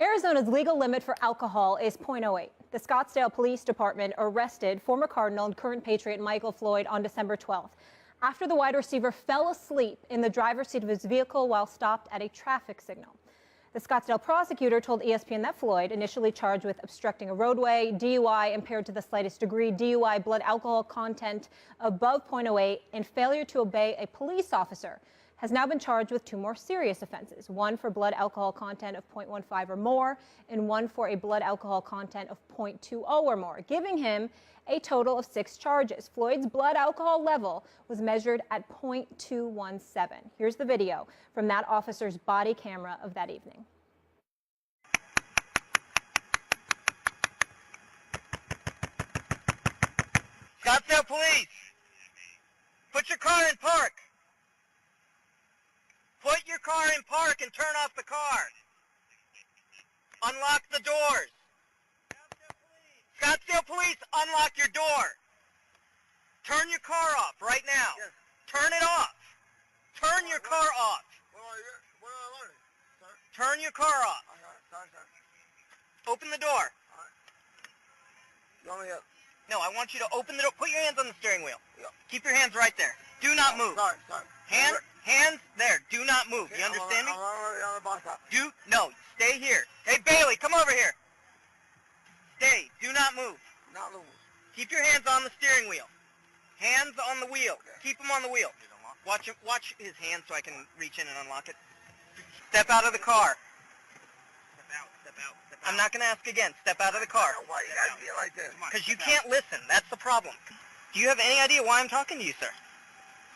Arizona's legal limit for alcohol is .08. The Scottsdale Police Department arrested former Cardinal and current Patriot Michael Floyd on December 12th after the wide receiver fell asleep in the driver's seat of his vehicle while stopped at a traffic signal. The Scottsdale prosecutor told ESPN that Floyd, initially charged with obstructing a roadway, DUI, impaired to the slightest degree, DUI, blood alcohol content above .08, and failure to obey a police officer, has now been charged with two more serious offenses, one for blood alcohol content of .15 or more, and one for a blood alcohol content of .20 or more, giving him a total of 6 charges. Floyd's blood alcohol level was measured at .217. Here's the video from that officer's body camera of that evening. Scottsdale Police, put your car in park. Put your car in park and turn off the car. Unlock the doors. Scottsdale Police, unlock your door. Turn your car off right now. Yes. Turn it off. Turn your car off. Turn your car off. Open the door. No, I want you to open the door. Put your hands on the steering wheel. Keep your hands right there. Do not move. Hands there. Do not move. You understand me? No, stay here. Hey, Bailey, come over here. Stay. Do not move. Keep your hands on the steering wheel. Hands on the wheel. Keep them on the wheel. Watch his hands so I can reach in and unlock it. Step out of the car. Step out. I'm not going to ask again. Step out of the car. Why you gotta be like this? Because you can't listen. That's the problem. Do you have any idea why I'm talking to you, sir?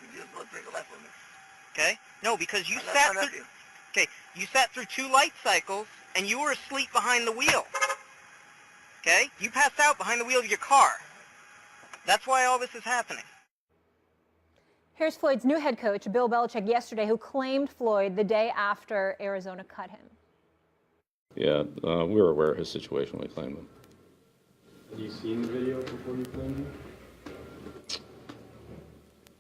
You just want to take a left with me. Okay? No, because you sat through... Okay, you sat through 2 light cycles, and you were asleep behind the wheel. Okay? You passed out behind the wheel of your car. That's why all this is happening. Here's Floyd's new head coach, Bill Belichick, yesterday, who claimed Floyd the day after Arizona cut him. Yeah, we were aware of his situation when we claimed him. Had you seen the video before you claimed him?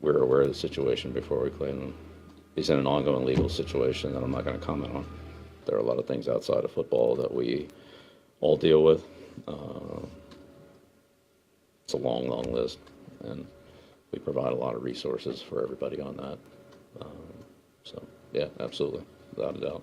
We were aware of the situation before we claimed him. He's in an ongoing legal situation that I'm not going to comment on. There are a lot of things outside of football that we all deal with. It's a long, long list, and we provide a lot of resources for everybody on that. So, yeah, absolutely, without a doubt.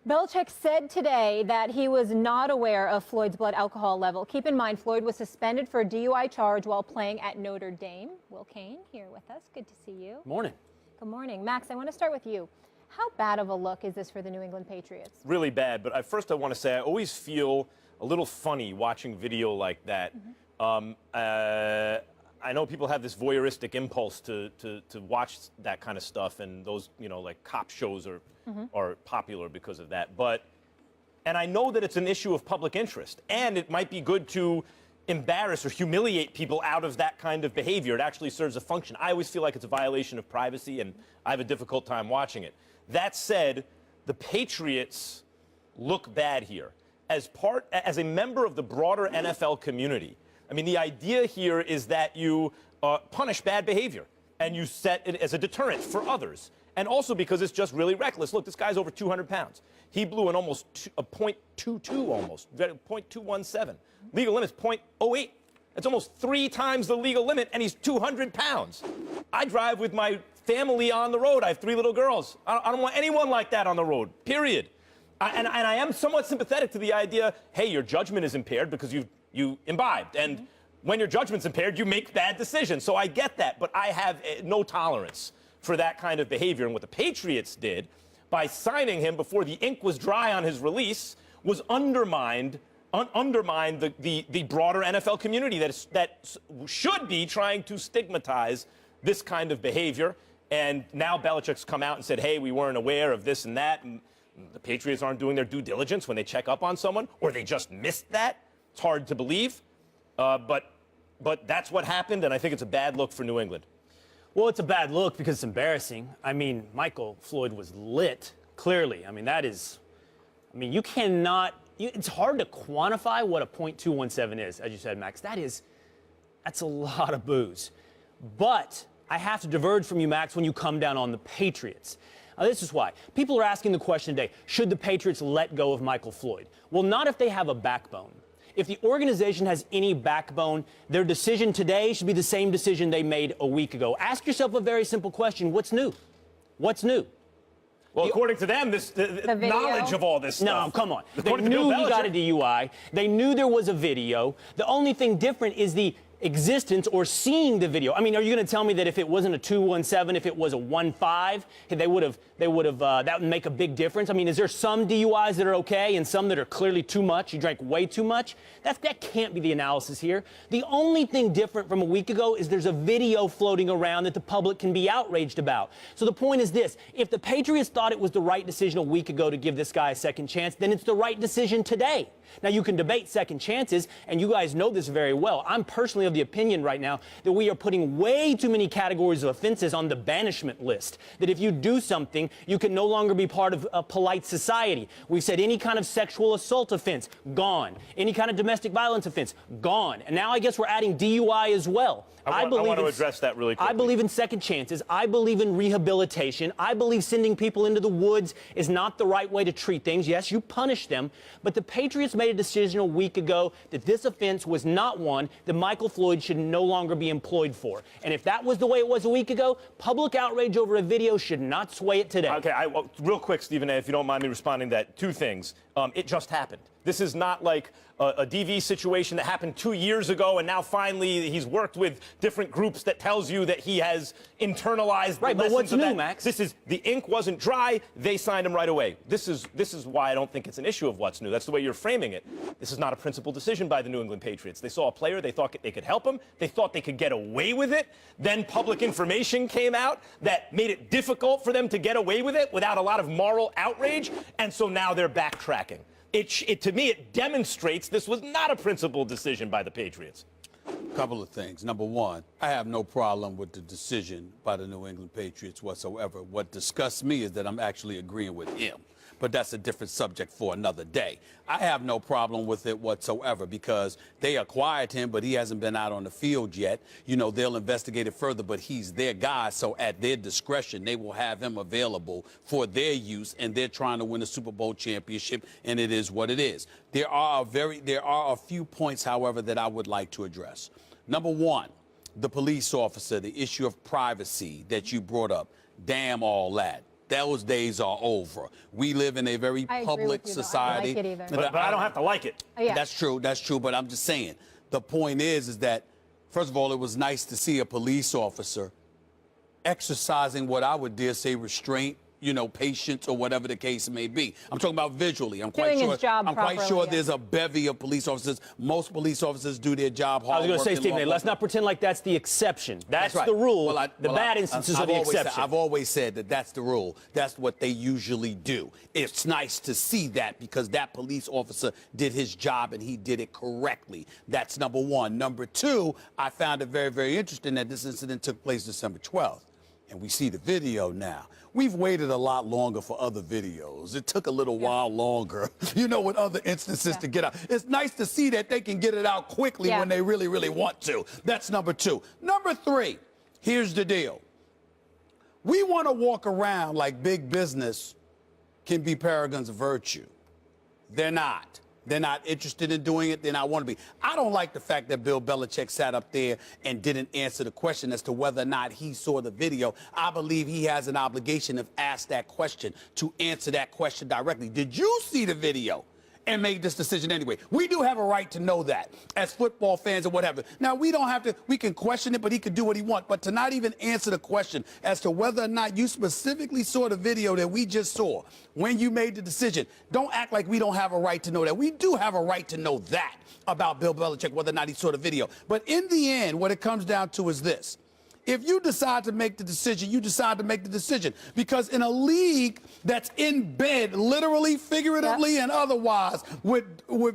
Belichick said today that he was not aware of Floyd's blood alcohol level. Keep in mind, Floyd was suspended for a DUI charge while playing at Notre Dame. Will Kane here with us. Good to see you. Morning. Good morning. Max, I want to start with you. How bad of a look is this for the New England Patriots? Really bad, but first I want to say I always feel a little funny watching video like that. I know people have this voyeuristic impulse to watch that kind of stuff, and those, like cop shows are popular because of that. And I know that it's an issue of public interest, and it might be good to embarrass or humiliate people out of that kind of behavior. It actually serves a function. I always feel like it's a violation of privacy, and I have a difficult time watching it. That said, the Patriots look bad here. As a member of the broader NFL community, I mean, the idea here is that you punish bad behavior, and you set it as a deterrent for others. And also because it's just really reckless. Look, this guy's over 200 pounds. He blew an almost a .22 almost, .217. Legal limit's .08. That's almost 3 times the legal limit, and he's 200 pounds. I drive with my family on the road. I have 3 little girls. I don't want anyone like that on the road, period. And I am somewhat sympathetic to the idea, hey, your judgment is impaired because you imbibed. And when your judgment's impaired, you make bad decisions. So I get that, but I have no tolerance for that kind of behavior. And what the Patriots did by signing him before the ink was dry on his release was undermine the broader NFL community that should be trying to stigmatize this kind of behavior. And now Belichick's come out and said, hey, we weren't aware of this and that. And the Patriots aren't doing their due diligence when they check up on someone, or they just missed that. It's hard to believe. But that's what happened, and I think it's a bad look for New England. Well, it's a bad look because it's embarrassing. I mean, Michael Floyd was lit, clearly. I mean, you cannot, it's hard to quantify what a .217 is, as you said, Max. That's a lot of booze. But I have to diverge from you, Max, when you come down on the Patriots. This is why. People are asking the question today, should the Patriots let go of Michael Floyd? Well, not if they have a backbone. If the organization has any backbone, their decision today should be the same decision they made a week ago. Ask yourself a very simple question. What's new? What's new? Well, according to them, the knowledge of all this stuff. No, come on. They According to knew Bill he got a Belichick. DUI. They knew there was a video. The only thing different is the existence or seeing the video. I mean, are you going to tell me that if it wasn't a 217, if it was a 15, they would have that would make a big difference? I mean, is there some DUIs that are okay and some that are clearly too much? You drank way too much? That can't be the analysis here. The only thing different from a week ago is there's a video floating around that the public can be outraged about. So the point is this: if the Patriots thought it was the right decision a week ago to give this guy a second chance, then it's the right decision today. Now, you can debate second chances, and you guys know this very well. I'm personally of the opinion right now that we are putting way too many categories of offenses on the banishment list, that if you do something, you can no longer be part of a polite society. We've said any kind of sexual assault offense, gone. Any kind of domestic violence offense, gone. And now I guess we're adding DUI as well. I want to address that really quickly. I believe in second chances. I believe in rehabilitation. I believe sending people into the woods is not the right way to treat things. Yes, you punish them. But the Patriots made a decision a week ago that this offense was not one that Michael Floyd should no longer be employed for. And if that was the way it was a week ago, public outrage over a video should not sway it today. Okay, real quick, Stephen A., if you don't mind me responding to that, two things. It just happened. This is not like a DV situation that happened 2 years ago, and now finally he's worked with different groups that tells you that he has internalized the Right, but lessons what's of new, that. Max? This is, the ink wasn't dry, they signed him right away. This is why I don't think it's an issue of what's new. That's the way you're framing it. This is not a principled decision by the New England Patriots. They saw a player, they thought they could help him, they thought they could get away with it. Then public information came out that made it difficult for them to get away with it without a lot of moral outrage, and so now they're backtracking. To me, it demonstrates this was not a principled decision by the Patriots. Couple of things. Number one, I have no problem with the decision by the New England Patriots whatsoever. What disgusts me is that I'm actually agreeing with him. But that's a different subject for another day. I have no problem with it whatsoever because they acquired him, but he hasn't been out on the field yet. You know, they'll investigate it further, but he's their guy. So at their discretion, they will have him available for their use, and they're trying to win a Super Bowl championship, and it is what it is. There are a few points, however, that I would like to address. Number one, the police officer, the issue of privacy that you brought up. Damn all that. Those days are over. We live in a very public society. I don't like it either. But I don't have to like it. Yeah. That's true, but I'm just saying. The point is that, first of all, it was nice to see a police officer exercising what I would dare say restraint, you know, patience or whatever the case may be. I'm talking about visually. I'm quite Doing his job I'm quite properly, sure yeah. there's a bevy of police officers. Most police officers do their job hard. I was going to say, Stephen A., let's not pretend like that's the exception. That's right. The rule. The bad instances are the exception. I've always said that that's the rule. That's what they usually do. It's nice to see that because that police officer did his job and he did it correctly. That's number one. Number two, I found it very, very interesting that this incident took place December 12th. And we see the video now. We've waited a lot longer for other videos. It took a little while longer, you know, with other instances to get out. It's nice to see that they can get it out quickly when they really, really want to. That's number two. Number three, here's the deal. We want to walk around like big business can be paragons of virtue. They're not. They're not interested in doing it. They're not want to be. I don't like the fact that Bill Belichick sat up there and didn't answer the question as to whether or not he saw the video. I believe he has an obligation to ask that question, to answer that question directly. Did you see the video? And make this decision anyway. We do have a right to know that as football fans or whatever. Now, we don't have to, we can question it, but he can do what he wants. But to not even answer the question as to whether or not you specifically saw the video that we just saw when you made the decision, don't act like we don't have a right to know that. We do have a right to know that about Bill Belichick, whether or not he saw the video. But in the end, what it comes down to is this. If you decide to make the decision, you decide to make the decision. Because in a league that's in bed, literally, figuratively, and otherwise, with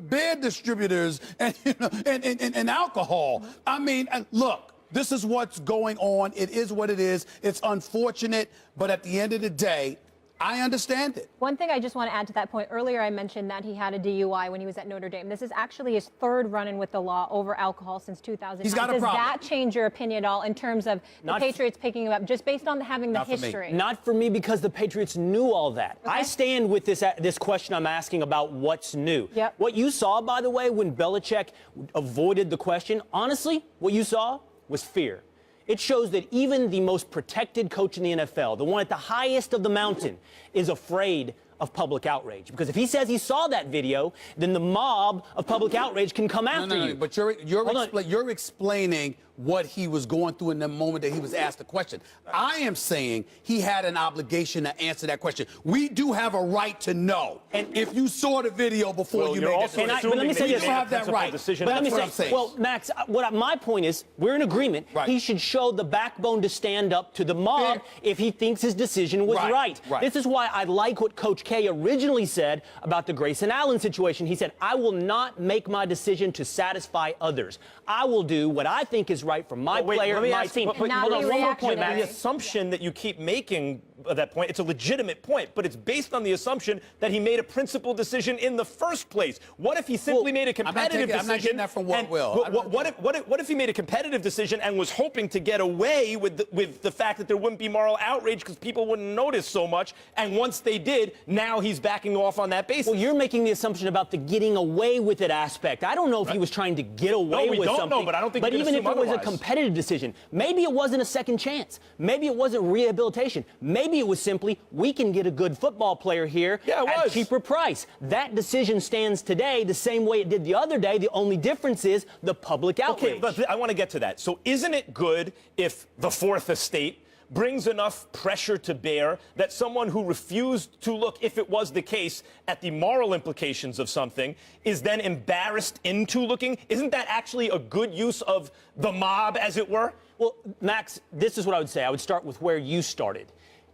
beer distributors and, you know, and alcohol, I mean, look, this is what's going on. It is what it is. It's unfortunate, but at the end of the day, I understand it. One thing I just want to add to that point, earlier I mentioned that he had a DUI when he was at Notre Dame. This is actually his third run-in with the law over alcohol since 2009. He's got a Does problem. that change your opinion at all in terms of the Patriots picking him up just based on having the Not for me. history? Not for me, because the Patriots knew all that. Okay. I stand with this question I'm asking about what's new. Yep. What you saw, by the way, when Belichick avoided the question, honestly, what you saw was fear. It shows that even the most protected coach in the NFL, the one at the highest of the mountain, is afraid of public outrage. Because if he says he saw that video, then the mob of public outrage can come after you. But you're explaining what he was going through in the moment that he was asked the question. I am saying he had an obligation to answer that question. We do have a right to know. And if you saw the video before Well, you you're made also that assuming let me that say he this. made You a have that principled right. decision. But Let me That's what I'm say, saying. well, Max, my point is, we're in agreement. Right. He should show the backbone to stand up to the mob Fair. if he thinks his decision was Right. This is why I like what Coach K originally said about the Grayson Allen situation. He said, I will not make my decision to satisfy others. I will do what I think is right for my player, my team. But Not hold on, be one more point, reactionary. Matt. The assumption that you keep making of that point, it's a legitimate point, but it's based on the assumption that he made a principled decision in the first place. What if he simply made a competitive decision? I'm not getting that from what and- Will. What if he made a competitive decision and was hoping to get away with the fact that there wouldn't be moral outrage because people wouldn't notice so much, and once they did, now he's backing off on that basis? Well, you're making the assumption about the getting away with it aspect. I don't know if he was trying to get away we with don't something. know, but I don't think we can even if assume it was a otherwise. competitive decision, maybe it wasn't a second chance. Maybe it wasn't rehabilitation. Maybe it was simply, we can get a good football player here Yeah, it at was. cheaper price. That decision stands today the same way it did the other day. The only difference is the public outrage. Okay, but I want to get to that. So isn't it good if the Fourth Estate brings enough pressure to bear that someone who refused to look, if it was the case, at the moral implications of something is then embarrassed into looking? Isn't that actually a good use of the mob, as it were? Well, Max, this is what I would say. I would start with where you started.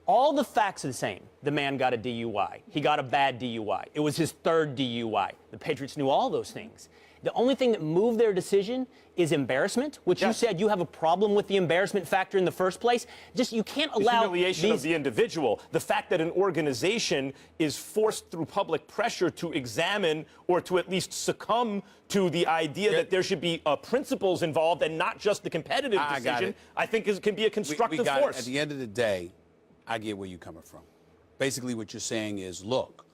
All the facts are the same. The man got a DUI. He got a bad DUI. It was his third DUI. The Patriots knew all those things. The only thing that moved their decision is embarrassment, which you said you have a problem with the embarrassment factor in the first place. Just, you can't The allow humiliation of the individual, the fact that an organization is forced through public pressure to examine or to at least succumb to the idea that there should be principles involved and not just the competitive I got decision, it. I think can be a constructive we got force. It. At the end of the day, I get where you're coming from. Basically, what you're saying is, look,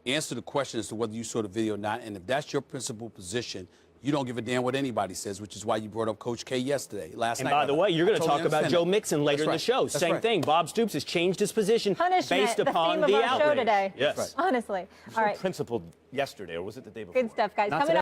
answer the question as to whether you saw the video or not, and if that's your principal position, you don't give a damn what anybody says, which is why you brought up Coach K last night. And by the way, you're going to I talk totally about understand Joe that. Mixon later in the That's show. right. That's Same right. thing. Bob Stoops has changed his position Punishment, based the upon theme of the our outrage. show today. Yes. Honestly. All right. Principled yesterday, or was it the day before? Good stuff, guys. Not Coming today. up.